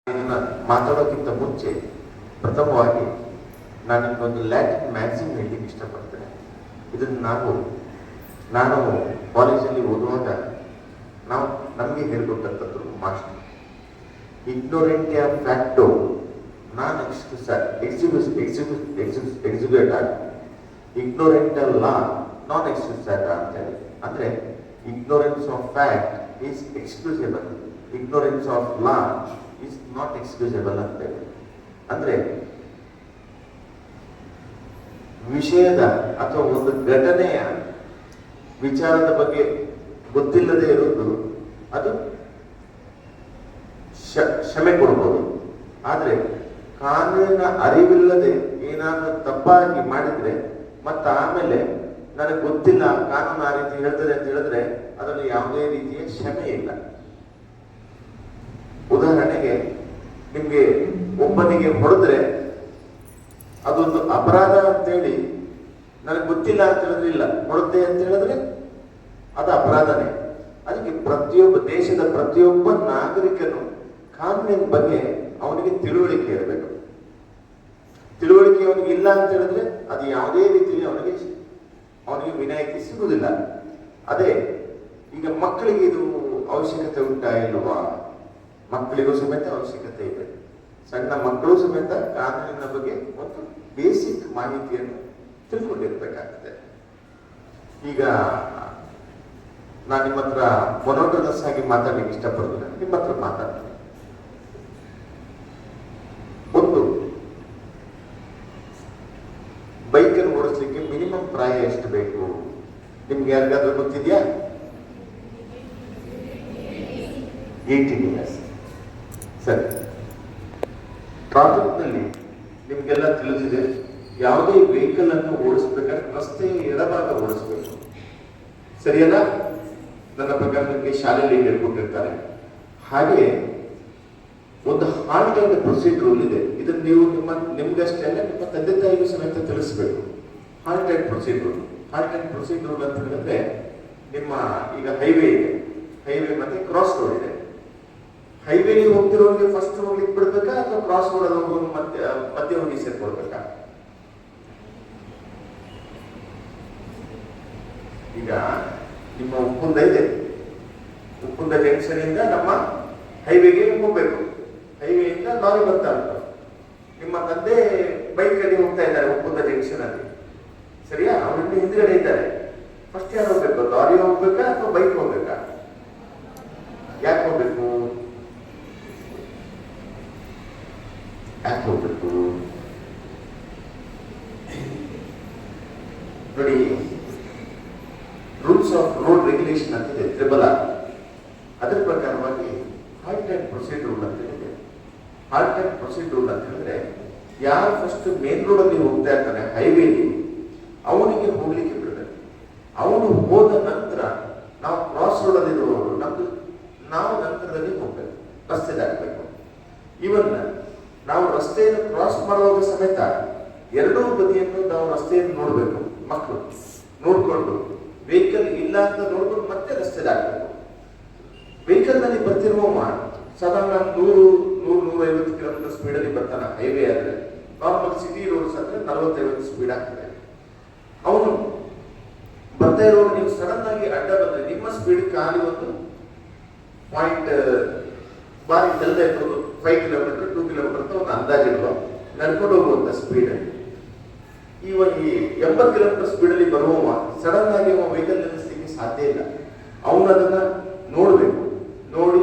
ಇದನ್ನ ಮಾತಾಡೋಕ್ಕಿಂತ ಮುಂಚೆ ಪ್ರಥಮವಾಗಿ ನಾನು ನಿಮಗೊಂದು ಲ್ಯಾಟಿನ್ ಮ್ಯಾಕ್ಸಿಮ್ ಹೇಳಲಿಕ್ಕೆ ಇಷ್ಟಪಡ್ತೇನೆ. ಇದನ್ನು ನಾನು ಕಾಲೇಜಲ್ಲಿ ಓದುವಾಗ ನಮಗೆ ಹೇಳ್ಕೊಟ್ಟಂಥದ್ದು ಮಾಸ್ಟರ್, ಇಗ್ನೋರೆಂಟಿಯಾ ಫ್ಯಾಕ್ಟೋ ನಾನ್ ಎಕ್ಸಿಕ್ಯೂಟ್ ಆಗಿ ಇಗ್ನೋರೆಂಟಲ್ ಲಾ ನಾನ್ ಎಕ್ಸ್ಕ್ಯೂಸೇಟ ಅಂತ ಹೇಳಿ. ಅಂದ್ರೆ ignorance of fact is excusable, ignorance of law is not excusable ಅಂತ ಹೇಳಿ. ಅಂದ್ರೆ ವಿಷಯದ ಅಥವಾ ಒಂದು ಘಟನೆಯ ವಿಚಾರದ ಬಗ್ಗೆ ಗೊತ್ತಿಲ್ಲದೆ ಇರೋದು ಅದು ಕ್ಷಮೆ ಕೊಡ್ಬೋದು. ಆದ್ರೆ ಕಾನೂನಿನ ಅರಿವಿಲ್ಲದೆ ಏನಾದ್ರೂ ತಪ್ಪಾಗಿ ಮಾಡಿದ್ರೆ ಮತ್ತೆ ಆಮೇಲೆ ನನಗೆ ಗೊತ್ತಿಲ್ಲ ಕಾನೂನು ಆ ರೀತಿ ಹೇಳ್ತದೆ ಅಂತ ಹೇಳಿದ್ರೆ ಅದರಲ್ಲಿ ಯಾವುದೇ ರೀತಿಯ ಕ್ಷಮೆ ಇಲ್ಲ. ಉದಾಹರಣೆಗೆ ನಿಮ್ಗೆ ಒಬ್ಬನಿಗೆ ಹೊಡೆದ್ರೆ ಅದೊಂದು ಅಪರಾಧ ಅಂತೇಳಿ ನನಗೆ ಗೊತ್ತಿಲ್ಲ ಅಂತ ಹೇಳಿದ್ರೆ ಇಲ್ಲ, ಹೊಡೆದೆ ಅಂತ ಹೇಳಿದ್ರೆ ಅದು ಅಪರಾಧನೇ. ಅದಕ್ಕೆ ದೇಶದ ಪ್ರತಿಯೊಬ್ಬ ನಾಗರಿಕನು ಕಾನೂನಿನ ಬಗ್ಗೆ ಅವನಿಗೆ ತಿಳುವಳಿಕೆ ಇರಬೇಕು. ತಿಳುವಳಿಕೆ ಅವನಿಗೆ ಇಲ್ಲ ಅಂತ ಹೇಳಿದ್ರೆ ಅದು ಯಾವುದೇ ರೀತಿಯಲ್ಲಿ ಅವನಿಗೆ ವಿನಾಯಿತಿ ಸಿಗುವುದಿಲ್ಲ. ಅದೇ ಈಗ ಮಕ್ಕಳಿಗೆ ಇದು ಅವಶ್ಯಕತೆ ಉಂಟಾ ಇಲ್ವಾ? ಮಕ್ಕಳಿಗೂ ಸಮೇತ ಅವಶ್ಯಕತೆ ಇದೆ. ಸಣ್ಣ ಮಕ್ಕಳು ಸಮೇತ ಕಾನೂನಿನ ಬಗ್ಗೆ ಒಂದು ಬೇಸಿಕ್ ಮಾಹಿತಿಯನ್ನು ತಿಳ್ಕೊಂಡಿರ್ಬೇಕಾಗ್ತದೆ. ಈಗ ನಾನು ನಿಮ್ಮ ಹತ್ರ ಮೊನೋಟನಸ್ ಆಗಿ ಮಾತಾಡ್ಲಿಕ್ಕೆ ಇಷ್ಟಪಡೋದಿಲ್ಲ, ನಿಮ್ಮ ಹತ್ರ ಮಾತಾಡ್ತೀನಿ. ಒಂದು ಬೈಕನ್ನು ಓಡಿಸ್ಲಿಕ್ಕೆ ಮಿನಿಮಮ್ ಪ್ರಾಯ ಎಷ್ಟು ಬೇಕು? ನಿಮ್ಗೆ ಯಾರಿಗಾದ್ರೂ ಗೊತ್ತಿದ್ಯಾ? 18 years. ಸರಿ. ಟ್ರಾಫಿಕ್ ನಲ್ಲಿ ನಿಮ್ಗೆಲ್ಲ ತಿಳಿದಿದೆ, ಯಾವುದೇ ವೆಹಿಕಲ್ ಅನ್ನು ಓಡಿಸ್ಬೇಕಾದ್ರೆ ರಸ್ತೆಯ ಎಡಭಾಗ ಓಡಿಸ್ಬೇಕು, ಸರಿಯಲ್ಲ? ನನ್ನ ಪ್ರಕಾರ ನಿಮಗೆ ಶಾಲೆಯಲ್ಲಿ ಹೇಳ್ಕೊಟ್ಟಿರ್ತಾರೆ. ಹಾಗೆ ಒಂದು ಹಾಲ್ಟ್ ಅಂಡ್ ಪ್ರೊಸೀಡ್ ರೂಲ್ ಇದೆ. ಇದನ್ನು ನೀವು ನಿಮ್ಗಷ್ಟೇ ಅಲ್ಲ, ನಿಮ್ಮ ತಂದೆ ತಾಯಿಗೂ ಸಮೇತ ತಿಳಿಸ್ಬೇಕು. Halt and proceed rule. Halt and proceed rule ಅಂತ ಹೇಳಿದ್ರೆ, ನಿಮ್ಮ ಈಗ ಹೈವೇ ಇದೆ, ಹೈವೇ ಮತ್ತೆ ಕ್ರಾಸ್ ರೋಡ್ ಇದೆ. ಹೈವೇಲಿ ಹೋಗ್ತಿರೋರಿಗೆ ಫಸ್ಟ್ ಹೋಗ್ಲಿಕ್ಕೆ ಬಿಡ್ಬೇಕಾ ಅಥವಾ ಕ್ರಾಸ್ ರೋಡ್ ಅಲ್ಲಿ ಹೋಗೋದು ಮಧ್ಯೆ ಹೋಗಿ ಸೇರ್ಕೊಳ್ಬೇಕಾ? ಈಗ ನಿಮ್ಮ ಉಪ್ಪುಂದ ಇದೆ, ಉಪ್ಪುಂದ ಜಂಕ್ಷನ್ ಇಂದ ನಮ್ಮ ಹೈವೇಗೆ ಹೋಗ್ಬೇಕು. ಹೈವೇಯಿಂದ ಲಾರಿ ಬರ್ತಾ ಉಂಟು, ನಿಮ್ಮ ತಂದೆ ಬೈಕ್ ಅಲ್ಲಿ ಹೋಗ್ತಾ ಇದ್ದಾರೆ ಉಪ್ಪುಂದ ಜಂಕ್ಷನ್ ಅಲ್ಲಿ, ಸರಿಯಾ? ಅವರಿಂದ ಹಿಂದ್ಗಡೆ ಇದ್ದಾರೆ. ಫಸ್ಟ್ ಯಾರು ಹೋಗ್ಬೇಕು? ಲಾರಿ ಹೋಗ್ಬೇಕಾ ಅಥವಾ ಬೈಕ್ ಹೋಗ್ಬೇಕಾ? ಯಾಕೆ ಹೋಗ್ಬೇಕು? ನೋಡಿ, ರೂಲ್ಸ್ ಆಫ್ ರೋಡ್ ರೆಗ್ಯುಲೇಷನ್ ಅಂತಿದೆ, ತ್ರಿಬಲ್ ಆರ್. ಅದರ ಪ್ರಕಾರವಾಗಿ ಹಾಲ್ಟ್ ಅಂಡ್ ಪ್ರೊಸೀಡ್ ರೂಲ್ ಅಂತ ಹೇಳಿದೆ. ಹಾಲ್ಟ್ ಅಂಡ್ ಪ್ರೊಸೀಡ್ ರೂಲ್ ಅಂತ ಹೇಳಿದ್ರೆ, ಯಾರು ಫಸ್ಟ್ ಮೇನ್ ರೋಡ್ ಅಲ್ಲಿ ಹೋಗ್ತಾ ಇರ್ತಾನೆ ಹೈವೇಲಿ, ಅವನಿಗೆ ಹೋಗ್ಲಿಕ್ಕೆ ಬಿಡಬೇಕು. ಅವನು ಹೋದ ನಂತರ ನಾವು ಕ್ರಾಸ್ ರೋಡ್ ಅಲ್ಲಿ ಇರುವವರು ನಾವು ನಂತರದಲ್ಲಿ ಹೋಗ್ಬೇಕು, ರಸ್ತೆ ದಾಟಬೇಕು. ಇವನ್ನ ನಾವು ರಸ್ತೆಯನ್ನು ಕ್ರಾಸ್ ಮಾಡುವಾಗ ಸಮೇತ ಎರಡೂ ಬದಿಯನ್ನು ನಾವು ರಸ್ತೆಯನ್ನು ನೋಡ್ಬೇಕು. ಮಕ್ಕಳು ನೋಡ್ಕೊಂಡು ವೆಹಿಕಲ್ ಇಲ್ಲ ಅಂತ ನೋಡ್ಕೊಂಡು ಮತ್ತೆ ರಸ್ತೆ ದಾಟಬೇಕು. ವೆಹಿಕಲ್ ನಲ್ಲಿ ಬರ್ತಿರುವವ ಸಾಧಾರಣ 100-150 ಕಿಲೋಮೀಟರ್ ಸ್ಪೀಡ್ ಅಲ್ಲಿ ಬರ್ತಾನೆ. ಹೈವೇ ಆದ್ರೆ ನಾರ್ಮಲ್ ಸಿಟಿ ರೋಡ್ಸ್ ಅಂದ್ರೆ 40-50 ಸ್ಪೀಡ್ ಆಗ್ತದೆ. ಅವನು ಬರ್ತಾ ಇರೋ ನೀವು ಸಡನ್ ಆಗಿ ಅಡ್ಡ ಬಂದ್ರೆ ನಿಮ್ಮ ಸ್ಪೀಡ್ ಖಾಲಿ ಒಂದು ಪಾಯಿಂಟ್ ಬಾರಿ ತೆಲ್ದ ಇರ್ಬೋದು, 5 ಕಿಲೋಮೀಟರ್ 2 ಕಿಲೋಮೀಟರ್ ಅಂತ ಒಂದು ಅಂದಾಜಿರುವ ನಡ್ಕೊಂಡು ಹೋಗುವಂತ ಸ್ಪೀಡ್. ಈ 80 ಕಿಲೋಮೀಟರ್ ಸ್ಪೀಡ್ ಅಲ್ಲಿ ಬರುವವ ಸಡನ್ ಆಗಿ ಅವ ವೆಹಿಕಲ್ ನಿಲ್ಲಿಸಲಿಕ್ಕೆ ಸಾಧ್ಯ ಇಲ್ಲ. ಅವನು ಅದನ್ನ ನೋಡ್ಬೇಕು. ನೋಡಿ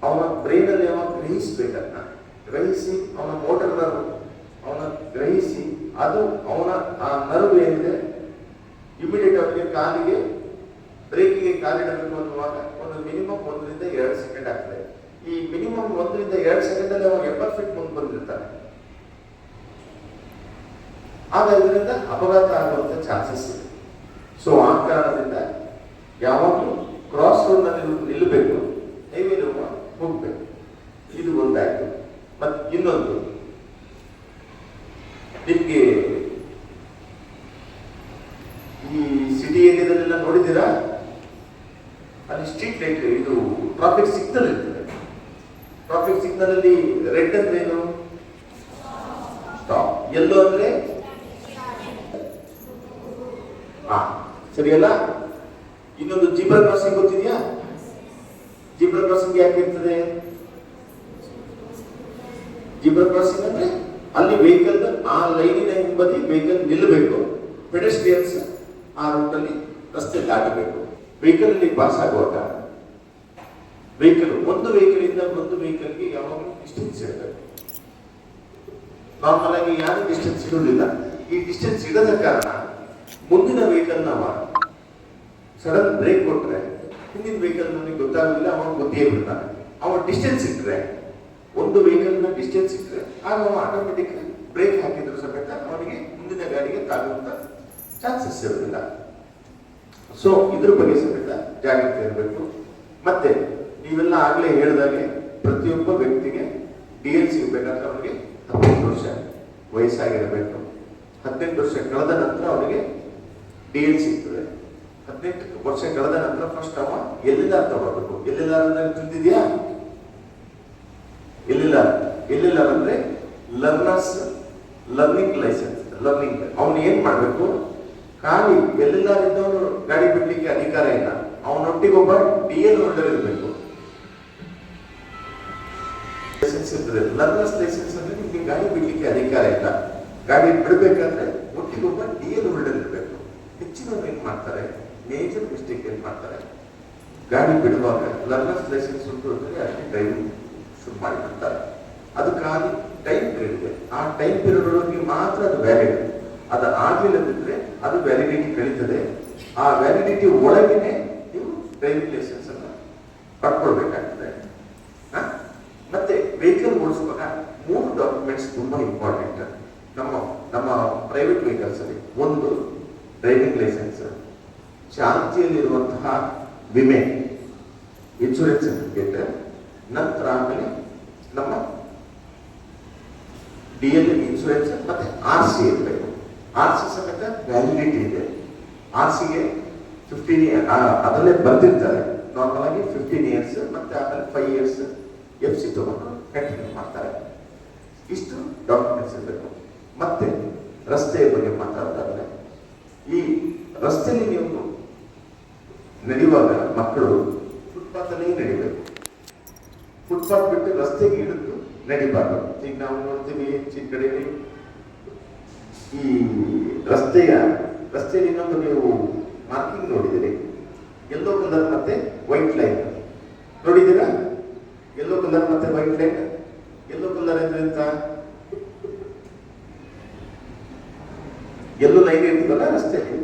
ಅವನ ಬ್ರೈನ್ ಅಲ್ಲಿ ಅವ ಗ್ರಹಿಸ್ಬೇಕನ್ನ ಗ್ರಹಿಸಿ, ಅವನ ಮೋಟರ್ ನರ್ವ್ ಅವನ ಗ್ರಹಿಸಿ, ಅದು ಅವನ ಆ ನರ್ವ್ ಏನಿದೆ ಇಮಿಡಿಯೇಟ್ ಅವನಿಗೆ ಕಾಲಿಗೆ ಬ್ರೇಕಿಗೆ ಕಾಲಿಡಬೇಕು ಅನ್ನುವಾಗ ಒಂದು ಮಿನಿಮಮ್ 1-2 ಸೆಕೆಂಡ್ ಆಗ್ತದೆ. ಈ ಮಿನಿಮಮ್ 1-2 ಸೆಕೆಂಡ್ ಅಲ್ಲಿ ಅವನು 80 ಫೀಟ್ ಮುಂದೆ ಬಂದಿರ್ತಾನೆ. ಆಗ ಇದರಿಂದ ಅಪಘಾತ ಆಗುವಂತ ಚಾನ್ಸಸ್ ಇದೆ. ಸೊ ಆ ಕಾರಣದಿಂದ ಯಾವಾಗಲೂ ಕ್ರಾಸ್ ರೋಡ್ ನಲ್ಲಿ ನಿಲ್ಲಬೇಕು, ಹೈವೇ ಹೋಗ್ಬೇಕು. ಇದು ಒಂದಾಯ್ತು. ಮತ್ತೆ ಇನ್ನೊಂದು, ನಿಮ್ಗೆ ಈ ಸಿಟಿ ಏರಿಯಾದಲ್ಲೆಲ್ಲ ನೋಡಿದ್ದೀರಾ, ಅಲ್ಲಿ ಸ್ಟ್ರೀಟ್ ಲೈಟ್ ಇದು ಟ್ರಾಫಿಕ್ ಸಿಗ್ನಲ್ ಇರ್ತದೆ. ಟ್ರಾಫಿಕ್ ಸಿಗ್ನಲ್ ಕನ್ನಡದಲ್ಲಿ ರೆಡ್ ಅಂದ್ರೆ ಏನು? ಸ್ಟಾಪ್. ಯೆಲ್ಲೋ ಅಂದ್ರೆ ಸರಿಯಲ್ಲ. ಇನ್ನೊಂದು ಜಿಬ್ರಾ ಕ್ರಾಸಿಂಗ್ ಗೊತ್ತಿದೆಯಾ? ಜಿಬ್ರಾ ಕ್ರಾಸಿಂಗ್ ಯಾಕೆ ಇರ್ತದೆ? ಜಿಬ್ರಾ ಕ್ರಾಸಿಂಗ್ ಅಂದ್ರೆ ಅಲ್ಲಿ ವೆಹಿಕಲ್ ಆ ಲೈನಿನ ಹಿಂಬದಿ ವೆಹಿಕಲ್ ನಿಲ್ಲಬೇಕು, ಪೆಡೆಸ್ಟ್ರಿಯನ್ಸ್ ಆ ರೂಟ್ ಅಲ್ಲಿ ರಸ್ತೆ ದಾಟಬೇಕು. ವೆಹಿಕಲ್ ಅಲ್ಲಿ ಪಾಸ್ ಆಗುವಾಗ ವೆಹಿಕಲ್ ಒಂದು ವೆಹಿಕಲ್ ಇಂದ ಒಂದು ವೆಹಿಕಲ್ಗೆ ಯಾವಾಗಲೂ ಡಿಸ್ಟೆನ್ಸ್ ಇರಬೇಕು. ನಾರ್ಮಲ್ ಆಗಿ ಯಾರು ಡಿಸ್ಟೆನ್ಸ್ ಇರುವುದಿಲ್ಲ. ಈ ಡಿಸ್ಟೆನ್ಸ್ ಇಡದ ಕಾರಣ ಮುಂದಿನ ವೆಹಿಕಲ್ ನಾವ ಸಡನ್ ಬ್ರೇಕ್ ಕೊಟ್ರೆ ಹಿಂದಿನ ವೆಹಿಕಲ್ ನನಗೆ ಗೊತ್ತಾಗಲಿಲ್ಲ, ಅವನು ಗೊತ್ತೇ ಬಿಡ್ತಾನೆ. ಅವನು ಡಿಸ್ಟೆನ್ಸ್ ಇಟ್ಟರೆ, ಒಂದು ವೆಹಿಕಲ್ ನ ಡಿಸ್ಟೆನ್ಸ್ ಇಟ್ಟರೆ ಆಗ ಅವ ಆಟೋಮೆಟಿಕ್ ಬ್ರೇಕ್ ಹಾಕಿದ್ರು ಸಮೇತ ಅವನಿಗೆ ಮುಂದಿನ ಗಾಡಿಗೆ ತಾಗುವಂತ ಚಾನ್ಸಸ್ ಇರೋದಿಲ್ಲ. ಸೊ ಇದ್ರ ಬಗ್ಗೆ ಸಮೇತ ಜಾಗ್ರತೆ ಇರಬೇಕು. ಮತ್ತೆ ನೀವೆಲ್ಲ ಆಗ್ಲೇ ಹೇಳಿದಾಗೆ ಪ್ರತಿಯೊಬ್ಬ ವ್ಯಕ್ತಿಗೆ DL ಸಿಗಬೇಕಾದ್ರೆ ಅವನಿಗೆ 18 ವರ್ಷ ವಯಸ್ಸಾಗಿರಬೇಕು. 18 ವರ್ಷ ಕಳೆದ ನಂತರ ಅವನಿಗೆ DL ಸಿಗ್ತದೆ. 18 ವರ್ಷ ಕಳೆದ ನಂತರ ಫಸ್ಟ್ ಅವ LLR ತಗೋಬೇಕು. LLR ಅಂದ್ರೆ ತಿಳಿದಿದೆಯಾ? LLR ಅಂದ್ರೆ ಲರ್ನರ್ಸ್ ಲರ್ನಿಂಗ್ ಲೈಸೆನ್ಸ್. ಲರ್ನಿಂಗ್ ಅವನು ಏನ್ ಮಾಡ್ಬೇಕು? ಖಾಲಿ LLR ಇದ್ದವನು ಗಾಡಿ ಬಿಡ್ಲಿಕ್ಕೆ ಅಧಿಕಾರ ಇಲ್ಲ. ಅವನೊಟ್ಟಿಗೆ ಒಬ್ಬ DL ಹೋಲ್ಡರ್ ಇರಬೇಕು. ಲೈಸೆನ್ಸ್ ಇರ್ತದೆ. ಲರ್ನರ್ಸ್ ಲೈಸೆನ್ಸ್ ಅಂದ್ರೆ ನಿಮ್ಗೆ ಗಾಡಿ ಬಿಡ್ಲಿಕ್ಕೆ ಅಧಿಕಾರ ಇಲ್ಲ. ಗಾಡಿ ಬಿಡಬೇಕಾದ್ರೆ ಒಟ್ಟಿಗೆ ಒಬ್ಬ DL ಹೋಲ್ಡರ್ ಇರಬೇಕು. ಹೆಚ್ಚಿನವ್ರು ಏನ್ ಮಾಡ್ತಾರೆ? ಮೇಜರ್ ಮಿಸ್ಟೇಕ್ ಏನ್ ಮಾಡ್ತಾರೆ? ಗಾಡಿ ಬಿಡುವಾಗ ಲರ್ನರ್ಸ್ ಲೈಸೆನ್ಸ್ ಉಂಟು ಅಂದ್ರೆ ಅಲ್ಲಿ ಡ್ರೈವಿಂಗ್ ಶುರು ಮಾಡಿಬಿಡ್ತಾರೆ. ಅದಕ್ಕಾಗಿ ಟೈಮ್ ಪೀರಿಯಡ್ ಇದೆ. ಆ ಟೈಮ್ ಪೀರಿಯಡ್ ಒಳಗೆ ಮಾತ್ರ ಅದು ವ್ಯಾಲಿಡ್. ಅದು ಆಗ್ಲಿಲ್ಲದಿದ್ರೆ ಅದು ವ್ಯಾಲಿಡಿಟಿ ಕಳೀತದೆ. ಆ ವ್ಯಾಲಿಡಿಟಿ ಒಳಗೇನೆ ನೀವು ಡ್ರೈವಿಂಗ್ ಲೈಸೆನ್ಸ್ ಅನ್ನ ಪಡ್ಕೊಳ್ಬೇಕಾಗ್ತದೆ. ಮತ್ತೆ ವೆಹಿಕಲ್ ಓಡಿಸುವಾಗ 3 ಡಾಕ್ಯುಮೆಂಟ್ಸ್ ತುಂಬಾ ಇಂಪಾರ್ಟೆಂಟ್ ನಮ್ಮ ಪ್ರೈವೇಟ್ ವೆಹಿಕಲ್ಸ್ ಅಲ್ಲಿ. ಒಂದು ಡ್ರೈವಿಂಗ್ ಲೈಸೆನ್ಸ್, ಚಾಲ್ತಿಯಲ್ಲಿರುವಂತಹ ವಿಮೆ, ಇನ್ಶೂರೆನ್ಸ್ ಸರ್ಟಿಫಿಕೇಟ್, ನಂತರ ಆಮೇಲೆ ನಮ್ಮ DL ಇನ್ಶೂರೆನ್ಸ್ ಮತ್ತೆ RC ಇರಬೇಕು. RC ಸಮೇತ ವ್ಯಾಲಿಡಿಟಿ ಇದೆ. RCಗೆ 15 ಅದರಲ್ಲೇ ಬರ್ತಿರ್ತಾರೆ. ನಾರ್ಮಲ್ ಆಗಿ 15 ಇಯರ್ಸ್ ಮತ್ತೆ ಆಮೇಲೆ 5 ಇಯರ್ಸ್ FC ತಗೊಂಡು ಕಂಟಿನ್ಯೂ ಮಾಡ್ತಾರೆ. ಇಷ್ಟು ಡಾಕ್ಯುಮೆಂಟ್ಸ್ ಇರಬೇಕು. ಮತ್ತೆ ರಸ್ತೆಯ ಬಗ್ಗೆ ಮಾತಾಡೋದಾದ್ರೆ, ಈ ರಸ್ತೆಯಲ್ಲಿ ನೀವು ನಡೆಯುವಾಗ ಮಕ್ಕಳು ಫುಟ್ಪಾತ್ ಅಲ್ಲೇ ನಡಿಬೇಕು. ಫುಟ್ಪಾತ್ ಬಿಟ್ಟು ರಸ್ತೆಗೆ ಇಳಿದು ನಡಿಬಾರ್ದು. ಈಗ ನಾವು ನೋಡ್ತೀವಿ ಹೆಚ್ಚಿನ ಕಡೆಯಲ್ಲಿ ಈ ರಸ್ತೆಯಲ್ಲಿ ಇನ್ನೊಂದು ನೀವು ಮಾರ್ಕಿಂಗ್ ನೋಡಿದಿರಿ, ಯೆಲ್ಲೋ ಕಲರ್ ಮತ್ತೆ ವೈಟ್ ಲೈನ್ ನೋಡಿದ್ದೀರಾ? ಯೆಲ್ಲೋ ಕಲರ್ ಮತ್ತೆ ವೈಟ್ ಲೈನ್. ಯೆಲ್ಲೋ ಕಲರ್ ಅಂದ್ರೆ ಅಂತ ಯೆಲ್ಲೋ ಲೈನ್ ಇರ್ತದಲ್ಲ ರಸ್ತೆಯಲ್ಲಿ,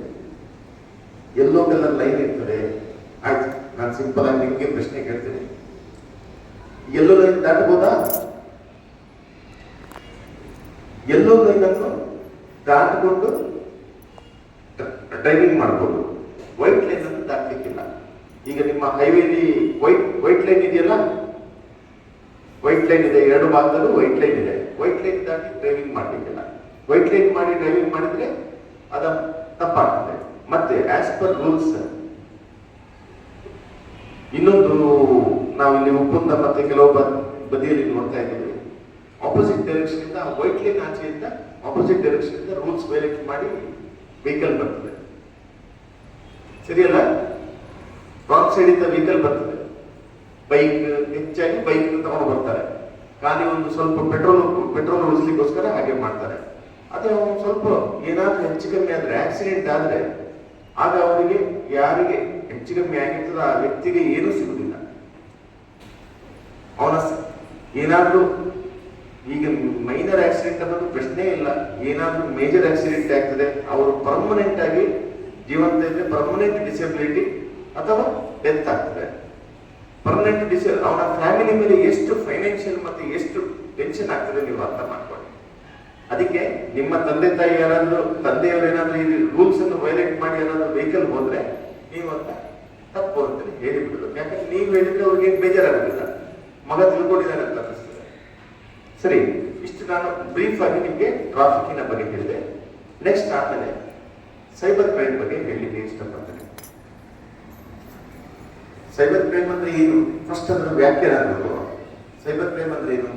ಯೆಲ್ಲೋ ಕಲರ್ ಲೈನ್ ಇರ್ತದೆ. ಆಯ್ತು, ನಾನು ಸಿಂಪಲ್ ಆಗಿ ನಿಮಗೆ ಪ್ರಶ್ನೆ ಕೇಳ್ತೀನಿ. ಯೆಲ್ಲೋ ಲೈನ್ ದಾಟಬಹುದಾ? ಯೆಲ್ಲೋ ಲೈನ್ ಅನ್ನು ದಾಟಿಕೊಂಡು ಡ್ರೈವಿಂಗ್ ಮಾಡಬಹುದು. ವೈಟ್ ಲೈನ್ ಅನ್ನು ದಾಟಲಿಕ್ಕಿಲ್ಲ. ಈಗ ನಿಮ್ಮ ಹೈವೇಲಿ ವೈಟ್ ಲೈನ್ ಇದೆಯಲ್ಲ, ವೈಟ್ ಲೈನ್ ಇದೆ, 2 ಭಾಗದಲ್ಲೂ ವೈಟ್ ಲೈನ್ ಇದೆ. ವೈಟ್ ಲೈನ್ ದಾಟಿ ಡ್ರೈವಿಂಗ್ ಮಾಡ್ಲಿಕ್ಕಿಲ್ಲ. ವೈಟ್ ಲೈನ್ ಮಾಡಿ ಡ್ರೈವಿಂಗ್ ಮಾಡಿದ್ರೆ ಅದ ತಪ್ಪಾಗ್ತದೆ. ಮತ್ತೆ ಆಸ್ ಪರ್ ರೂಲ್ಸ್ ಇನ್ನೊಂದು ನಾವಿಲ್ಲಿ ಒಪ್ಪಂದ ಮತ್ತೆ ಕೆಲವು ಬದಿಯಲ್ಲಿ ನೋಡ್ತಾ ಇದ್ದೀವಿ, ಆಪೋಸಿಟ್ ಡೈರೆಕ್ಷನ್ ಇಂದ ವೈಟ್ ಲೈನ್ ಆಚೆಯಿಂದ ಆಪೋಸಿಟ್ ಡೈರೆಕ್ಷನ್ ಇಂದ ರೂಲ್ಸ್ ವೈಲೇಟ್ ಮಾಡಿ ವೆಹಿಕಲ್ ಬರ್ತದೆ. ಸರಿಯಲ್ಲ? ರಾಂಗ್ ಸೈಡ್ ಇಂದ ವೆಹಿಕಲ್ ಬರ್ತದೆ. ಬೈಕ್ ಹೆಚ್ಚಾಗಿ ಬೈಕ್ ತಗೊಂಡು ಬರ್ತಾರೆ. ಖಾಲಿ ಒಂದು ಸ್ವಲ್ಪ ಪೆಟ್ರೋಲ್ ಉಳಿಸ್ಲಿಕ್ಕೋಸ್ಕರ ಹಾಗೆ ಮಾಡ್ತಾರೆ. ಅದೇ ಸ್ವಲ್ಪ ಏನಾದ್ರೂ ಹೆಚ್ಚು ಕಮ್ಮಿ ಆದ್ರೆ, ಆಕ್ಸಿಡೆಂಟ್ ಆದ್ರೆ, ಆಗ ಅವರಿಗೆ ಯಾರಿಗೆ ಹೆಚ್ಚು ಕಮ್ಮಿ ಆಗಿರ್ತದ ಆ ವ್ಯಕ್ತಿಗೆ ಏನೂ ಸಿಗುದಿಲ್ಲ. ಅವನ ಏನಾದ್ರೂ ಈಗ ಮೈನರ್ ಆಕ್ಸಿಡೆಂಟ್ ಅನ್ನೋದು ಪ್ರಶ್ನೆ ಇಲ್ಲ. ಏನಾದ್ರೂ ಮೇಜರ್ ಆಕ್ಸಿಡೆಂಟ್ ಆಗ್ತದೆ, ಅವರು ಪರ್ಮನೆಂಟ್ ಆಗಿ ಜೀವಂತ ಇದ್ರೆ ಪರ್ಮನೆಂಟ್ ಡಿಸೆಬಿಲಿಟಿ ಅಥವಾ ಡೆತ್ ಆಗ್ತದೆ. ಪರ್ಮನೆಂಟ್ ಅವನ ಫ್ಯಾಮಿಲಿ ಮೇಲೆ ಎಷ್ಟು ಫೈನಾನ್ಷಿಯಲ್ ಮತ್ತೆ ಎಷ್ಟು ಟೆನ್ಷನ್ ಆಗ್ತದೆ ನೀವು ಅರ್ಥ ಮಾಡ್ಕೊಳ್ಳಿ. ಅದಕ್ಕೆ ನಿಮ್ಮ ತಂದೆ ತಾಯಿ ಯಾರಾದ್ರೂ, ತಂದೆಯವರು ಏನಾದ್ರೂ ಈ ರೂಲ್ಸ್ ಅನ್ನು ವೈಲೇಟ್ ಮಾಡಿ ಏನಾದ್ರೂ ವೆಹಿಕಲ್ ಹೋದ್ರೆ ನೀವು ಅಂತ ತಪ್ಪು ಅಂತ ಹೇಳಿಬಿಡೋದು. ಯಾಕಂದ್ರೆ ನೀವು ಹೇಳಿದ್ರೆ ಅವ್ರಿಗೆ ಬೇಜಾರಾಗುದಿಲ್ಲ, ಮಗ ತಿಳ್ಕೊಂಡಿದ್ದಾನೆ ಅಂತ ಅನಿಸ್ತದೆ. ಸರಿ, ಇಷ್ಟು ನಾನು ಬ್ರೀಫ್ ಆಗಿ ನಿಮಗೆ ಟ್ರಾಫಿಕ್ಕಿನ ಬಗ್ಗೆ ಹೇಳಿದೆ. ನೆಕ್ಸ್ಟ್ ಆದ್ಮೇಲೆ ಸೈಬರ್ ಕ್ರೈಮ್ ಬಗ್ಗೆ ಹೇಳಲಿಕ್ಕೆ ಇಷ್ಟಪಡ್ತೇನೆ. ಸೈಬರ್ ಕ್ರೈಮ್ ಅಂದ್ರೆ ಏನು? ಫಸ್ಟ್ ಅದರ ವ್ಯಾಖ್ಯಾನ. ಸೈಬರ್ ಕ್ರೈಮ್ ಅಂದ್ರೆ ಏನು?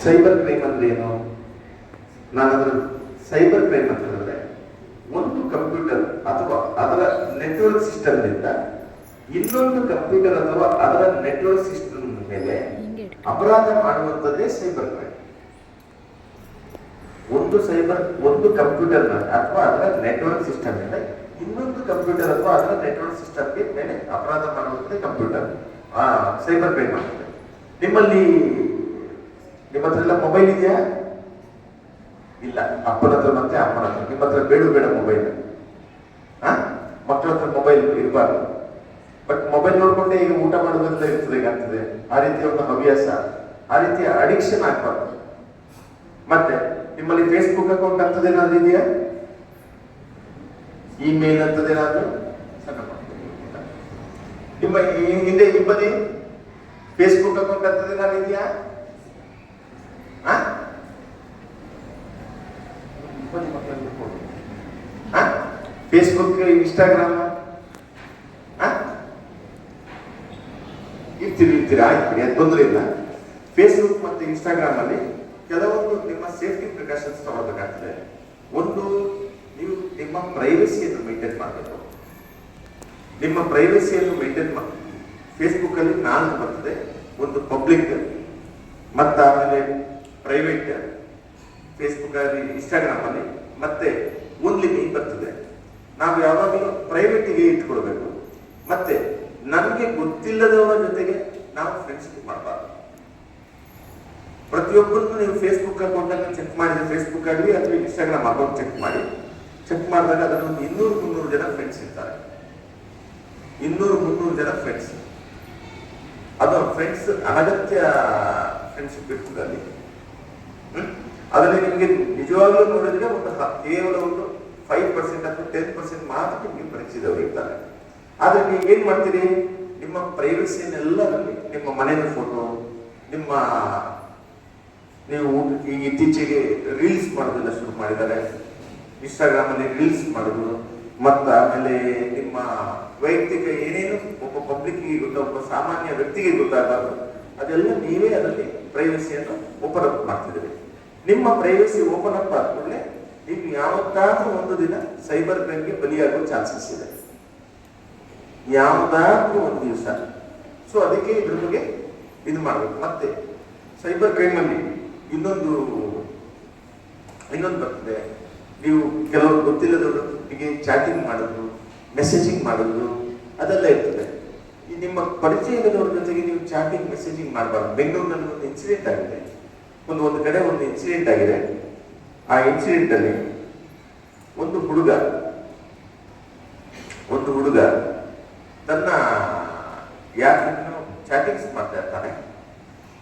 ಸೈಬರ್ ಕ್ರೈಮ್ ಅಂದ್ರೆ ಏನು? ನಾನದ್ರ ಸೈಬರ್ ಕ್ರೈಮ್ ಅಂತ ಹೇಳಿದ್ರೆ ಒಂದು ಕಂಪ್ಯೂಟರ್ ಅಥವಾ ಅದರ ನೆಟ್ವರ್ಕ್ ಸಿಸ್ಟಮ್ ನಿಂದ ಇನ್ನೊಂದು ಕಂಪ್ಯೂಟರ್ ಅಥವಾ ಅದರ ನೆಟ್ವರ್ಕ್ ಸಿಸ್ಟಮ್ ಮೇಲೆ ಅಪರಾಧ ಮಾಡುವಂಥದ್ದೇ ಸೈಬರ್ ಕ್ರೈಮ್. ಒಂದು ಕಂಪ್ಯೂಟರ್ ಅಥವಾ ಅದರ ನೆಟ್ವರ್ಕ್ ಸಿಸ್ಟಮ್ ಮೇಲೆ ಇನ್ನೊಂದು ಕಂಪ್ಯೂಟರ್ ಅಥವಾ ಅದರ ನೆಟ್ವರ್ಕ್ ಸಿಸ್ಟಮ್ ಮೇಲೆ ಅಪರಾಧ ಮಾಡುವಂಥದ್ದೇ ಕಂಪ್ಯೂಟರ್ ಸೈಬರ್ ಕ್ರೈಮ್ ಆಗ್ತದೆ. ನಿಮ್ಮ ಹತ್ರ ಎಲ್ಲ ಮೊಬೈಲ್ ಇದೆಯಾ? ಇಲ್ಲ. ಅಪ್ಪನ ಹತ್ರ ಮತ್ತೆ ಅಮ್ಮನ ಹತ್ರ. ನಿಮ್ಮ ಹತ್ರ ಬೇಡ ಮೊಬೈಲ್. ಮಕ್ಕಳ ಹತ್ರ ಮೊಬೈಲ್ ಇರಬಾರ್ದು. ಬಟ್ ಮೊಬೈಲ್ ನೋಡ್ಕೊಂಡೆ ಈಗ ಊಟ ಮಾಡೋದ್ರಿಂದ ಇರ್ತದೆ ಆಗ್ತದೆ. ಆ ರೀತಿಯ ಒಂದು ಹವ್ಯಾಸ, ಆ ರೀತಿಯ ಅಡಿಕ್ಷನ್ ಆಗ್ಬಾರ್ದು. ಮತ್ತೆ ನಿಮ್ಮಲ್ಲಿ ಫೇಸ್ಬುಕ್ ಅಕೌಂಟ್ ಅಂತದೇನಾದ್ರೂ ಇದೆಯಾ? ಇಮೇಲ್ ಅಂತದೇನಾದ್ರೂ ನಿಮ್ಮ ಹಿಂದೆ ಹಿಂಬದಿ ಫೇಸ್ಬುಕ್ ಅಕೌಂಟ್ ಅಂತದೇನಾದ್ರೂ ಇದೆಯಾ? ಫೇಸ್ಬುಕ್, ಇನ್ಸ್ಟಾಗ್ರಾಮ್ ಇರ್ತೀರಿ ಆಯ್ತು, ಅದು ತೊಂದರೆ ಇಲ್ಲ. ಫೇಸ್ಬುಕ್ ಮತ್ತು ಇನ್ಸ್ಟಾಗ್ರಾಮ್ ಅಲ್ಲಿ ಕೆಲವೊಂದು ನಿಮ್ಮ ಸೇಫ್ಟಿ ಪ್ರಿಕಾಷನ್ಸ್ ತಗೊಳ್ಬೇಕಾಗ್ತದೆ. ಒಂದು, ನೀವು ನಿಮ್ಮ ಪ್ರೈವಸಿಯನ್ನು ಮೇಂಟೈನ್ ಮಾಡಬೇಕು. ನಿಮ್ಮ ಪ್ರೈವಸಿಯನ್ನು ಮೇಂಟೈನ್ ಮಾಡಿ ಫೇಸ್ಬುಕ್ ಅಲ್ಲಿ 4 ಬರ್ತದೆ. ಒಂದು ಪಬ್ಲಿಕ್, ಮತ್ತು ಆಮೇಲೆ ಪ್ರೈವೇಟ್, ಫೇಸ್ಬುಕ್ ಅಲ್ಲಿ, ಇನ್ಸ್ಟಾಗ್ರಾಮ್ ಅಲ್ಲಿ, ಮತ್ತೆ ಓನ್ಲಿ ಮೀ ಬರ್ತದೆ. ನಾವು ಯಾವಾಗಲೂ ಪ್ರೈವೇಟಿಗೆ ಇಟ್ಕೊಳ್ಬೇಕು. ಮತ್ತೆ ನಮಗೆ ಗೊತ್ತಿಲ್ಲದವರ ಜೊತೆಗೆ ನಾವು ಫ್ರೆಂಡ್ಶಿಪ್ ಮಾಡಬಾರ್ದು. ಪ್ರತಿಯೊಬ್ಬರನ್ನು ನೀವು ಫೇಸ್ಬುಕ್ ಅಕೌಂಟ್ ಅನ್ನು ಚೆಕ್ ಮಾಡಿದ್ರೆ, ಫೇಸ್ಬುಕ್ ಆಗಲಿ ಅಥವಾ ಇನ್ಸ್ಟಾಗ್ರಾಮ್ ಅಕೌಂಟ್ ಚೆಕ್ ಮಾಡಿದಾಗ ಅದರಲ್ಲಿ 200-300 ಜನ ಫ್ರೆಂಡ್ಸ್ ಇರ್ತಾರೆ. 200-300 ಜನ ಫ್ರೆಂಡ್ಸ್. ಅದು ಫ್ರೆಂಡ್ಸ್ ಅನಗತ್ಯ ಫ್ರೆಂಡ್ಶಿಪ್ ಇರ್ತದೆ ಅಲ್ಲಿ. ಅದರಲ್ಲಿ ನಿಮಗೆ ನಿಜವಾಗ್ಲೂ ನೋಡಿದ್ರೆ ಕೇವಲ ಒಂದು 5% ಅಥವಾ 10% ಮಾತ್ರ ನಿಮಗೆ ಪರಿಚಯದವರು ಇರ್ತಾರೆ. ಆದ್ರೆ ನೀವು ಏನ್ ಮಾಡ್ತೀರಿ? ನಿಮ್ಮ ಪ್ರೈವಸಿಯನ್ನೆಲ್ಲರಲ್ಲಿ ನಿಮ್ಮ ಮನೆಯ ಫೋಟೋ, ನೀವು ಈಗ ಇತ್ತೀಚೆಗೆ ರೀಲ್ಸ್ ಮಾಡೋದೆಲ್ಲ ಶುರು ಮಾಡಿದ್ದಾರೆ. ಇನ್ಸ್ಟಾಗ್ರಾಮ್ ಅಲ್ಲಿ ರೀಲ್ಸ್ ಮಾಡೋದು, ಮತ್ತು ಆಮೇಲೆ ನಿಮ್ಮ ವೈಯಕ್ತಿಕ ಏನೇನು ಒಬ್ಬ ಪಬ್ಲಿಕ್ಗೆ ಒಬ್ಬ ಸಾಮಾನ್ಯ ವ್ಯಕ್ತಿಗೆ ಗೊತ್ತಾಗಬಾರ್ದು, ಅದೆಲ್ಲ ನೀವೇ ಅದರಲ್ಲಿ ಪ್ರೈವಸಿಯನ್ನು ಓಪನ್ ಅಪ್ ಮಾಡ್ತಿದ್ದೀರಿ. ನಿಮ್ಮ ಪ್ರೈವಸಿ ಓಪನ್ ಅಪ್ ಆದ ಕೂಡಲೇ ನೀವು ಯಾವತ್ತಾದ್ರೂ ಒಂದು ದಿನ ಸೈಬರ್ ಕ್ರೈಮ್ಗೆ ಬಲಿಯಾಗುವ ಚಾನ್ಸಸ್ ಇದೆ, ಯಾವುದಾದ್ರೂ ಒಂದು ದಿವಸ. ಸೊ ಅದಕ್ಕೆ ಇದ್ರ ಬಗ್ಗೆ ಇದು ಮಾಡಬೇಕು. ಮತ್ತೆ ಸೈಬರ್ ಕ್ರೈಮ್ ಅಲ್ಲಿ ಇನ್ನೊಂದು ಬರ್ತದೆ. ನೀವು ಕೆಲವರು ಗೊತ್ತಿಲ್ಲದವರಿಗೆ ಚಾಟಿಂಗ್ ಮಾಡೋದು, ಮೆಸೇಜಿಂಗ್ ಮಾಡೋದು, ಅದೆಲ್ಲ ಇರ್ತದೆ. ಈ ನಿಮ್ಮ ಪರಿಚಯ ಇಲ್ಲದವ್ರ ಜೊತೆಗೆ ನೀವು ಚಾಟಿಂಗ್, ಮೆಸೇಜಿಂಗ್ ಮಾಡಬಾರ್ದು. ಬೆಂಗಳೂರಿನಲ್ಲಿ ಒಂದು ಇನ್ಸಿಡೆಂಟ್ ಆಗಿದೆ. ಒಂದು ಕಡೆ ಒಂದು ಇನ್ಸಿಡೆಂಟ್ ಆಗಿದೆ. ಆ ಇನ್ಸಿಡೆಂಟ್ ಅಲ್ಲಿ ಒಂದು ಹುಡುಗ ತನ್ನ ಯಾರನ್ನು ಚಾಟಿಂಗ್ಸ್ ಮಾಡ್ತಾ ಇರ್ತಾನೆ.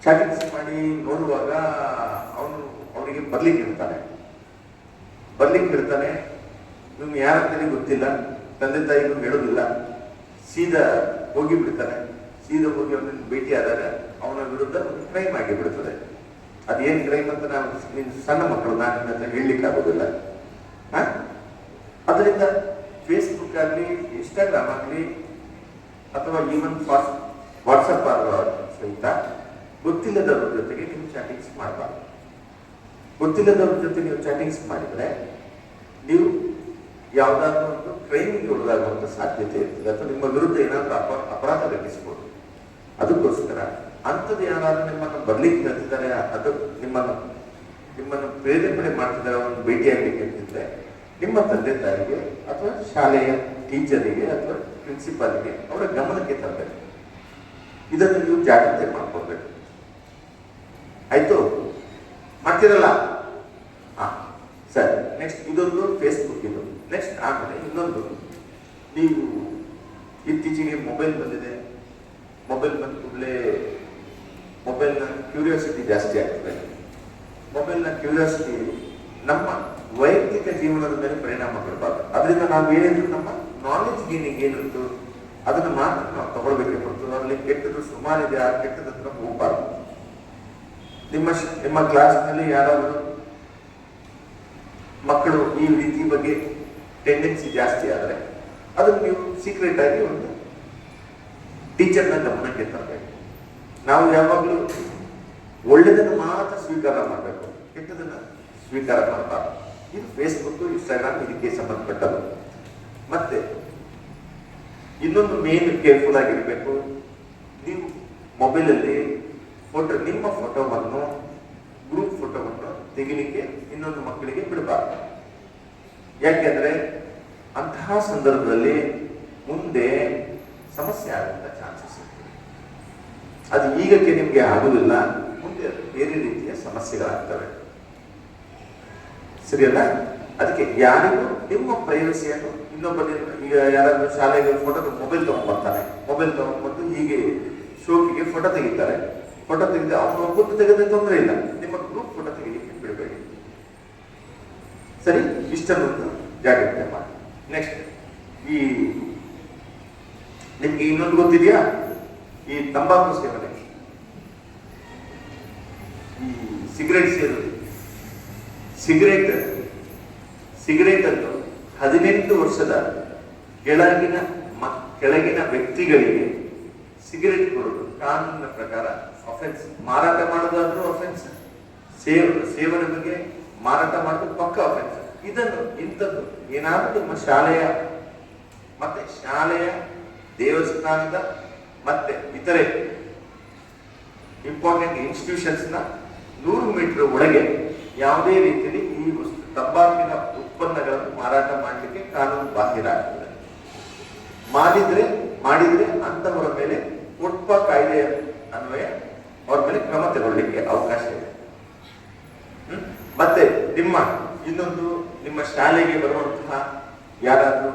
ಚಾಟಿಂಗ್ಸ್ ಮಾಡಿ ನೋಡುವಾಗ ಅವನಿಗೆ ಬರ್ಲಿಕ್ಕೆ ಇರ್ತಾನೆ. ಇವನು ಯಾರಂತಲೇ ಗೊತ್ತಿಲ್ಲ, ತಂದೆ ತಾಯಿಗೂ ಹೇಳೋದಿಲ್ಲ. ಸೀದಾ ಹೋಗಿ ಬಿಡ್ತಾನೆ. ಸೀದಾ ಹೋಗಿ ಅವನನ್ನು ಭೇಟಿ ಆದಾಗ ಅವನ ವಿರುದ್ಧ ಒಂದು ಕ್ರೈಮ್ ಆಗಿ ಬಿಡ್ತದೆ. ಅದೇನು ಕ್ರೈಮ್ ಅಂತ ನೀವು ಸಣ್ಣ ಮಕ್ಕಳು ನಾನು ಹತ್ರ ಹೇಳಲಿಕ್ಕೆ ಆಗೋದಿಲ್ಲ. ಅದರಿಂದ ಫೇಸ್ಬುಕ್ ಆಗಲಿ, ಇನ್ಸ್ಟಾಗ್ರಾಮ್ ಆಗಲಿ, ಅಥವಾ ಈವನ್ ವಾಟ್ಸಪ್ ಸಹಿತ ಗೊತ್ತಿಲ್ಲದವ್ರ ಜೊತೆಗೆ ನೀವು ಚಾಟಿಂಗ್ಸ್ ಮಾಡಬಾರ್ದು. ಗೊತ್ತಿಲ್ಲದವ್ರ ಜೊತೆ ನೀವು ಚಾಟಿಂಗ್ಸ್ ಮಾಡಿದರೆ ನೀವು ಯಾವುದಾದ್ರೂ ಒಂದು ಕ್ರೈಮಿಗೆ ಒಳಗಾಗುವಂಥ ಸಾಧ್ಯತೆ ಇರ್ತದೆ, ಅಥವಾ ನಿಮ್ಮ ವಿರುದ್ಧ ಏನಾದರೂ ಅಪರಾಧ ಘಟಿಸ್ಬೋದು. ಅದಕ್ಕೋಸ್ಕರ ಅಂಥದ್ದು ಯಾರಾದ್ರೂ ನಿಮ್ಮನ್ನು ಬರ್ಲಿಕ್ಕೆ ಹೇಳ್ತಿದ್ದಾರೆ, ಅದು ನಿಮ್ಮನ್ನು ಪ್ರೇರೇಪಣೆ ಮಾಡ್ತಿದ್ದಾರೆ ಒಂದು ಭೇಟಿಯಾಗಲಿಕ್ಕೆ ಹೇಳ್ತಿದ್ರೆ, ನಿಮ್ಮ ತಂದೆ ತಾಯಿಗೆ ಅಥವಾ ಶಾಲೆಯ ಟೀಚರಿಗೆ ಅಥವಾ ಪ್ರಿನ್ಸಿಪಾಲ್ಗೆ ಅವರ ಗಮನಕ್ಕೆ ತರಬೇಕು. ಇದನ್ನು ನೀವು ಜಾಗ್ರತೆ ಮಾಡ್ಕೊಳ್ಬೇಕು. ಆಯ್ತು, ಮಾಡ್ತಿರಲ್ಲ? ಸರಿ. ನೆಕ್ಸ್ಟ್ ಇದೊಂದು ಫೇಸ್ಬುಕ್. ಇದು ನೆಕ್ಸ್ಟ್. ಆಮೇಲೆ ಇನ್ನೊಂದು, ನೀವು ಇತ್ತೀಚೆಗೆ ಮೊಬೈಲ್ ಬಂದಿದೆ. ಮೊಬೈಲ್ ಬಂದ ಕೂಡಲೇ ಮೊಬೈಲ್ನ ಕ್ಯೂರಿಯಾಸಿಟಿ ಜಾಸ್ತಿ ಆಗ್ತದೆ. ಮೊಬೈಲ್ನ ಕ್ಯೂರಿಯಾಸಿಟಿ ನಮ್ಮ ವೈಯಕ್ತಿಕ ಜೀವನದ ಮೇಲೆ ಪರಿಣಾಮ ಬೀರಬಾರ್ದು. ಅದರಿಂದ ನಾವು ಏನಿದ್ರು ನಮ್ಮ ನಾಲೆಜ್ ಗೇನಿಂಗ್ ಏನಿತ್ತು ಅದನ್ನು ಮಾತ್ರ ನಾವು ತಗೊಳ್ಬೇಕೆ ಹೊರತು ಅದರಲ್ಲಿ ಕೆಟ್ಟದ್ದು ಸುಮಾರಿದೆ, ಆ ಕೆಟ್ಟದ ಹತ್ರ ಹೋಗಬಾರ್ದು. ನಿಮ್ಮ ಕ್ಲಾಸ್ನಲ್ಲಿ ಯಾರಾದರೂ ಮಕ್ಕಳು ಈ ರೀತಿ ಬಗ್ಗೆ ಟೆಂಡೆನ್ಸಿ ಜಾಸ್ತಿ ಆದರೆ ಅದನ್ನು ನೀವು ಸೀಕ್ರೆಟ್ ಆಗಿ ಒಂದು ಟೀಚರ್ನ ಗಮನಕ್ಕೆ ತರಬೇಕು. ನಾವು ಯಾವಾಗಲೂ ಒಳ್ಳೆಯದನ್ನು ಮಾತ್ರ ಸ್ವೀಕಾರ ಮಾಡಬೇಕು, ಕೆಟ್ಟದನ್ನು ಸ್ವೀಕಾರ ಮಾಡಬಾರ್ದು. ಇದು ಫೇಸ್ಬುಕ್, ಇನ್ಸ್ಟಾಗ್ರಾಮ್ ಇದಕ್ಕೆ ಸಂಬಂಧಪಟ್ಟದ್ದು. ಮತ್ತೆ ಇನ್ನೊಂದು ಮೇನ್ ಕೇರ್ಫುಲ್ ಆಗಿರಬೇಕು, ನೀವು ಮೊಬೈಲಲ್ಲಿ ನಿಮ್ಮ ಫೋಟೋವನ್ನು, ಗ್ರೂಪ್ ಫೋಟೋವನ್ನು ತೆಗಿಲಿಕ್ಕೆ ಇನ್ನೊಂದು ಮಕ್ಕಳಿಗೆ ಬಿಡಬಾರ್ದು. ಯಾಕೆಂದ್ರೆ ಅಂತಹ ಸಂದರ್ಭದಲ್ಲಿ ಮುಂದೆ ಸಮಸ್ಯೆ ಆಗುವಂತ ಚಾನ್ಸಸ್ ಇರ್ತದೆ. ಅದು ಈಗಕ್ಕೆ ನಿಮ್ಗೆ ಆಗುದಿಲ್ಲ, ಮುಂದೆ ಬೇರೆ ರೀತಿಯ ಸಮಸ್ಯೆಗಳಾಗ್ತವೆ. ಸರಿಯಲ್ಲ? ಅದಕ್ಕೆ ಯಾರಿಗೂ ನಿಮ್ಮ ಪ್ರೈವಸಿಯನ್ನು ಈಗ ಯಾರಾದ್ರೂ ಶಾಲೆಗೆ ಮೊಬೈಲ್ ತಗೊಂಡ್ಬರ್ತಾನೆ, ಮೊಬೈಲ್ ತಗೊಂಡ್ಬಂದು ಹೀಗೆ ಶೋಕಿಗೆ ಫೋಟೋ ತೆಗಿತಾರೆ. ಫೋಟೋ ತೆಗೆದು ಅವನು ಒಬ್ಬರು ತೆಗೆದ್ರೆ ತೊಂದರೆ ಇಲ್ಲ, ನಿಮ್ಮ ಗ್ರೂಪ್ ಫೋಟೋ ತೆಗಿಲಿಕ್ಕೆ ಬಿಡಬೇಡಿ. ಸರಿ, ಇಷ್ಟನ್ನೊಂದು ಜಾಗ್ರತೆ ಮಾಡಿ. ನೆಕ್ಸ್ಟ್, ಈ ನಿಮ್ಗೆ ಇನ್ನೊಂದು ಗೊತ್ತಿದೆಯಾ? ಈ ತಂಬಾಕು ಸೇವನೆ, ಈ ಸಿಗರೇಟ್ ಸೇರೋದು. ಸಿಗರೇಟ್ ಅನ್ನು 18 ವರ್ಷದ ಕೆಳಗಿನ ವ್ಯಕ್ತಿಗಳಿಗೆ ಸಿಗರೇಟ್ ಕೊಡೋದು ಕಾನೂನಿನ ಪ್ರಕಾರ ಅಫೆನ್ಸ್. ಮಾರಾಟ ಮಾಡೋದಾದ್ರೂ ಅಫೆನ್ಸ್, ಸೇವನೆ ಬಗ್ಗೆ ಮಾರಾಟ ಮಾಡೋದು ಪಕ್ಕ ಅಫೆನ್ಸ್. ಇಂಥದ್ದು ಏನಾದ್ರೂ ನಿಮ್ಮ ಶಾಲೆಯ ದೇವಸ್ಥಾನದ ಮತ್ತೆ ಇತರೆ ಇಂಪಾರ್ಟೆಂಟ್ ಇನ್ಸ್ಟಿಟ್ಯೂಷನ್ಸ್ ನ 100 ಮೀಟರ್ ಒಳಗೆ ಯಾವುದೇ ರೀತಿಯಲ್ಲಿ ಈ ತಂಬಾಕಿನ ಉತ್ಪನ್ನಗಳನ್ನು ಮಾರಾಟ ಮಾಡಲಿಕ್ಕೆ ಕಾನೂನು ಬಾಹಿರ ಆಗ್ತದೆ. ಮಾಡಿದ್ರೆ ಅಂತವರ ಮೇಲೆ ಫುಟ್ಪಾ ಕಾಯ್ದೆ ಅನ್ವಯ ಅವ್ರ ಮೇಲೆ ಕ್ರಮ ತಗೊಳ್ಳಿಕ್ಕೆ ಅವಕಾಶ ಇದೆ. ಮತ್ತೆ ನಿಮ್ಮ ಶಾಲೆಗೆ ಬರುವಂತಹ ಯಾರಾದ್ರೂ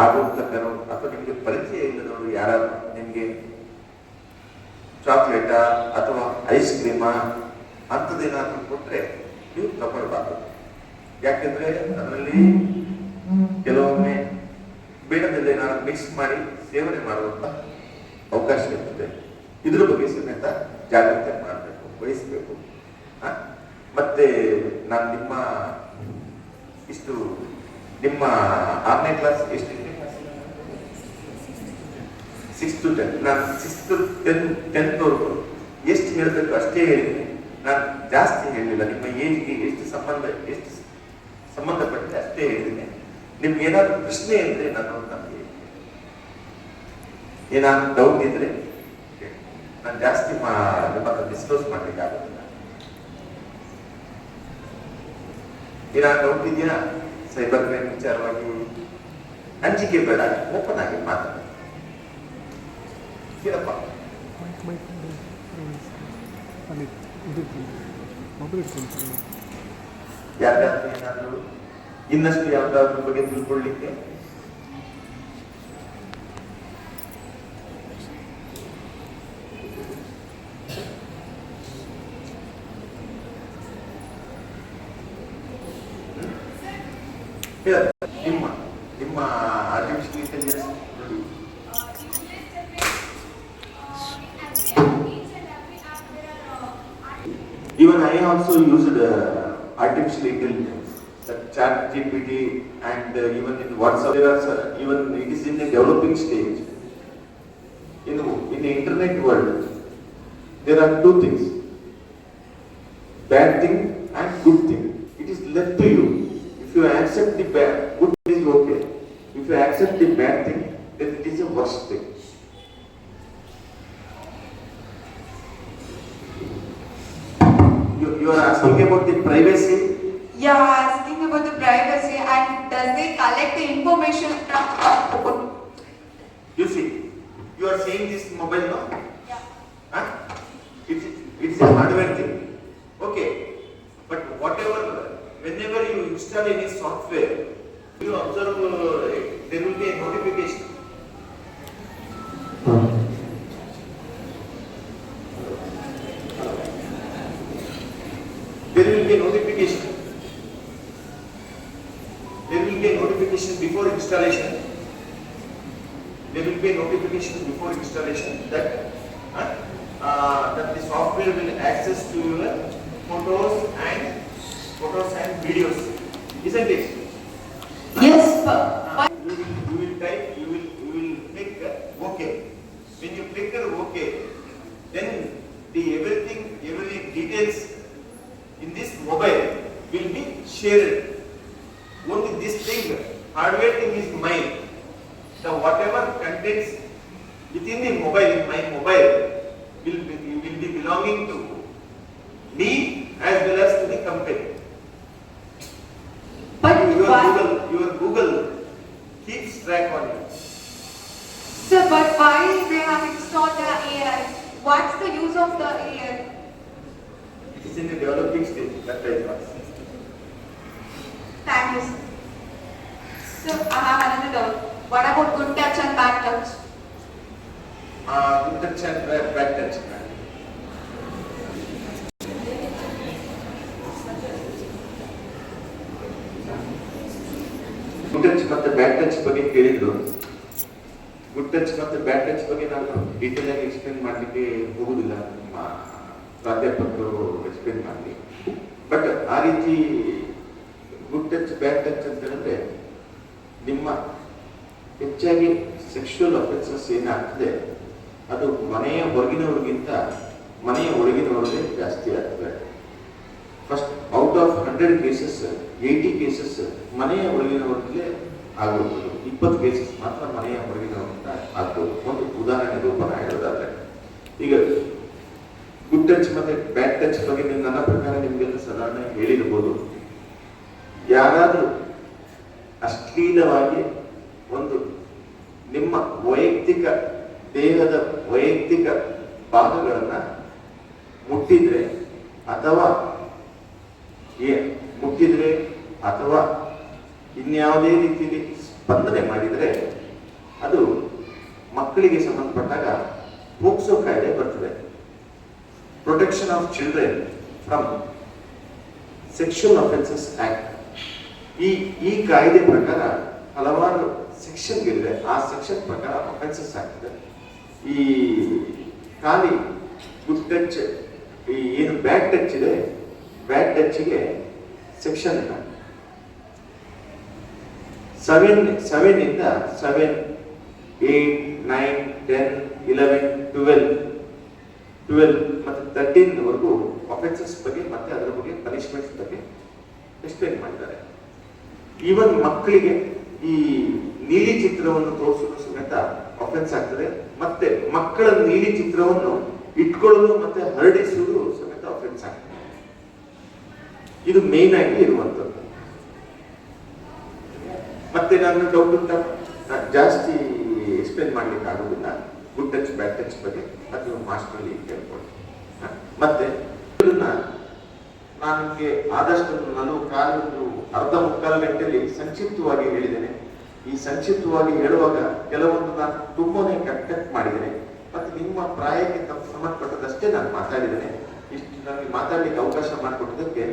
ಆಗುಂತಕರು ಅಥವಾ ನಿಮ್ಗೆ ಪರಿಚಯ ಇಲ್ಲದವರು ಯಾರಾದ್ರೂ ನಿಮ್ಗೆ ಚಾಕ್ಲೇಟಾ ಅಥವಾ ಐಸ್ ಕ್ರೀಮಾ ಅಂಥದ್ದೇನಾದ್ರೂ ಕೊಟ್ರೆ ನೀವು ತಗೊಳ್ಬಾರ್ದು. ಯಾಕೆಂದ್ರೆ ಅದರಲ್ಲಿ ಕೆಲವೊಮ್ಮೆ ಬೇಡದಲ್ಲಿ ಏನಾದ್ರು ಮಿಕ್ಸ್ ಮಾಡಿ ಸೇವನೆ ಮಾಡುವಂತ ಅವಕಾಶ ಇರ್ತದೆ. ಇದ್ರ ಬಗ್ಗೆ ಸಮೇತ ಜಾಗ್ರತೆ ಮಾಡಬೇಕು, ವಹಿಸಬೇಕು. ಮತ್ತೆ ನಾನು ನಿಮ್ಮ 6ನೇ ಕ್ಲಾಸ್ ಎಷ್ಟು 6 to 10, ನಾನು 6 to 10th ವರೆಗೂ ಎಷ್ಟು ಹೇಳಬೇಕು ಅಷ್ಟೇ ಹೇಳಿದ್ದೀನಿ. ನಾನು ಜಾಸ್ತಿ ಹೇಳಿಲ್ಲ. ನಿಮ್ಮ ಏಜ್ಗೆ ಎಷ್ಟು ಸಂಬಂಧಪಟ್ಟಿದೆ ಅಷ್ಟೇ ಹೇಳಿದ್ದೀನಿ. ನಿಮ್ಗೆ ಏನಾದ್ರು ಪ್ರಶ್ನೆ ಇದ್ರೆ ನಮಗೆ ಏನಾದ್ರು ಡೌಟ್ ಇದ್ರೆ ನಾನು ಜಾಸ್ತಿ ನಿಮ್ಮ ಹತ್ರ ಡಿಸ್ಕ್ಲೋಸ್ ಮಾಡ್ಲಿಕ್ಕೆ ಆಗುದಿಲ್ಲ. ಏನಾದ್ರು ಡೌಟ್ ಇದೆಯಾ? ಸೈಬರ್ ಕ್ರೈಮ್ ವಿಚಾರವಾಗಿ ಅಂಜಿಕೆ ಬೇಡ, ಓಪನ್ ಆಗಿ ಮಾತಾಡ. ಯಾವ್ದಾದ್ರು ಏನಾದ್ರು ಇನ್ನಷ್ಟು ಯಾವ್ದಾದ್ರ ಬಗ್ಗೆ ತಿಳ್ಕೊಳ್ಳಿಕ್ಕೆ ನಿಮ್ಮ ಆರ್ಟಿಫಿಷಿಯಲ್ ಇಂಟೆಲಿಜೆನ್ಸ್ ನೋಡಿ. Even I also used artificial intelligence, ChatGPT, and even in WhatsApp. Even it is in a developing stage. In the internet world, there are two things: bad thing and good thing. It is left to you. If you accept the bad, good is okay. If you accept the bad thing, then it is a worst thing. You are asking about the privacy? Yeah, asking about the privacy, and does they collect the information from? You see, you are saying this mobile now? Yeah. Huh? It is a hardware thing. Okay. But whenever you install any software, you observe there will be a notification. There will be a notification. There will be a notification before installation. There will be a notification before installation that the software will access to your photos and videos. Isn't it? Yes, You will type. You will click OK. When you consider okay, then the every details in this mobile will be shared. Only this thing, hardware thing is mine. The whatever contents within the mobile, in my mobile, will be belonging to me as well as to the company. But why? Your Google keeps track on it. Sir, but why they have installed the AI? What's the use of the AI? It is in the developing stage. That I thought. Thank you, sir. Sir, I have another doubt. What about good touch and bad touch? Good touch and bad touch. Good touch ಮತ್ತೆ ಬ್ಯಾಡ್ touch ಬಗ್ಗೆ ಕೇಳಿದ್ರು. Good touch ಮತ್ತೆ ಬ್ಯಾಡ್ touch ಬಗ್ಗೆ ನಾನು detail ಆಗಿ explain ಮಾಡಲಿಕ್ಕೆ ಹೋಗುದಿಲ್ಲ, ನಮ್ಮ ಪ್ರಾಧ್ಯಾಪಕರು ಎಕ್ಸ್ಪ್ಲೇನ್ ಮಾಡಲಿ. ಬಟ್ ಆ ರೀತಿ ಗುಡ್ ಟಚ್ ಬ್ಯಾಡ್ ಟಚ್ ಅಂತ ಹೇಳಿದ್ರೆ ನಿಮ್ಮ ಹೆಚ್ಚಾಗಿ ಸೆಕ್ಷುವಲ್ ಅಫೆನ್ಸಸ್ ಏನಾಗ್ತದೆ ಅದು ಮನೆಯ ಹೊರಗಿನವ್ರಿಗಿಂತ ಮನೆಯ ಒಳಗಿನವ್ರಿಗೆ ಜಾಸ್ತಿ ಆಗ್ತದೆ. First out of 100 cases 80 cases ಮನೆಯ ಒಳಗಿನವರಲ್ಲೇ ಆಗೋದು, 20 ಕೇಸಸ್ ಮಾತ್ರ ಮನೆಯ ಹೊರಗಿನವರಿಂದ ಆಗ್ಬೋದು. ಒಂದು ಉದಾಹರಣೆ ರೂಪನ ಹೇಳೋದಾದ್ರೆ, ಈಗ ಗುಡ್ ಟಚ್ ಮತ್ತೆ ಬ್ಯಾಡ್ ಟಚ್ ಬಗ್ಗೆ ನನ್ನ ಪ್ರಕಾರ ನಿಮಗೆಲ್ಲ ಸಾಧಾರಣ ಹೇಳಿರ್ಬೋದು. ಯಾರಾದರೂ ಅಶ್ಲೀಲವಾಗಿ ಒಂದು ನಿಮ್ಮ ವೈಯಕ್ತಿಕ ದೇಹದ ವೈಯಕ್ತಿಕ ಭಾಗಗಳನ್ನ ಮುಟ್ಟಿದ್ರೆ ಅಥವಾ ಇನ್ಯಾವುದೇ ರೀತಿಯಲ್ಲಿ ಸ್ಪಂದನೆ ಮಾಡಿದರೆ ಅದು ಮಕ್ಕಳಿಗೆ ಸಂಬಂಧಪಟ್ಟಾಗ ಪೋಕ್ಸೋ ಕಾಯ್ದೆ ಬರ್ತದೆ, protection of children from sexual offences act. ಈ ಕಾಯ್ದೆ ಪ್ರಕಾರ ಹಲವಾರು ಸೆಕ್ಷನ್ಗಳಿದೆ, ಆ ಸೆಕ್ಷನ್ ಪ್ರಕಾರ ಅಫೆನ್ಸಸ್ ಆಗ್ತದೆ. ಈ ಖಾಲಿ ಗುಡ್ ಟಚ್, ಈ ಏನು ಬ್ಯಾಡ್ ಟಚ್ ಇದೆ, ಬ್ಯಾಡ್ ಟಚ್ಗೆ ಸೆಕ್ಷನ್ 7 ಇಂದ 7, 8, 9, 10, 11, 12 ಮತ್ತು 13 ವರೆಗೂ ಅಫೆನ್ಸಸ್ ಬಗ್ಗೆ ಮತ್ತೆ ಅದರ ಬಗ್ಗೆ ಪನಿಷ್ಮೆಂಟ್ಸ್ ಬಗ್ಗೆ ಎಕ್ಸ್ಪ್ಲೇನ್ ಮಾಡಿದ್ದಾರೆ. ಈವನ್ ಮಕ್ಕಳಿಗೆ ಈ ನೀಲಿ ಚಿತ್ರವನ್ನು ತೋರಿಸೋದು ಸಮೇತ ಅಫೆನ್ಸ್ ಆಗ್ತದೆ, ಮತ್ತೆ ಮಕ್ಕಳ ನೀಲಿ ಚಿತ್ರವನ್ನು ಇಟ್ಕೊಳ್ಳೋದು ಮತ್ತೆ ಹರಡಿಸುವುದು ಸಮೇತ ಅಫೆನ್ಸ್ ಆಗ್ತದೆ. ಇದು ಮೇನ್ ಆಗಿ ಇರುವಂತದ್ದು. ಮತ್ತೆ ನನ್ನ ಡೌಟ್ ಅಂತ ಜಾಸ್ತಿ ಎಕ್ಸ್ಪ್ಲೇನ್ ಮಾಡ್ಲಿಕ್ಕೆ ಆಗೋದಿಲ್ಲ. ಗುಡ್ ಟಚ್ ಬ್ಯಾಡ್ ಟಚ್ ಬಗ್ಗೆ ಅದು ಮಾಸ್ಟರ್ಲಿ ಕೇಳ್ಕೊಳ್ಳಿ. ಮತ್ತೆ ಇದನ್ನ ನನಗೆ ಆದಷ್ಟು ನಾನು ಅರ್ಧ ಮುಕ್ಕಾಲು ಗಂಟೆಯಲ್ಲಿ ಸಂಕ್ಷಿಪ್ತವಾಗಿ ಹೇಳಿದ್ದೇನೆ. ಈ ಸಂಕ್ಷಿಪ್ತವಾಗಿ ಹೇಳುವಾಗ ಕೆಲವೊಂದು ನಾನು ತುಂಬಾನೇ ಕಟ್ ಮಾಡಿದ್ದೇನೆ, ಮತ್ತೆ ನಿಮ್ಮ ಪ್ರಾಯಕ್ಕೆ ಸಂಬಂಧಪಟ್ಟದಷ್ಟೇ ನಾನು ಮಾತಾಡಿದ್ದೇನೆ. ಇಷ್ಟು ನನಗೆ ಮಾತಾಡ್ಲಿಕ್ಕೆ ಅವಕಾಶ ಮಾಡಿಕೊಟ್ಟಿದ್ದಕ್ಕೆ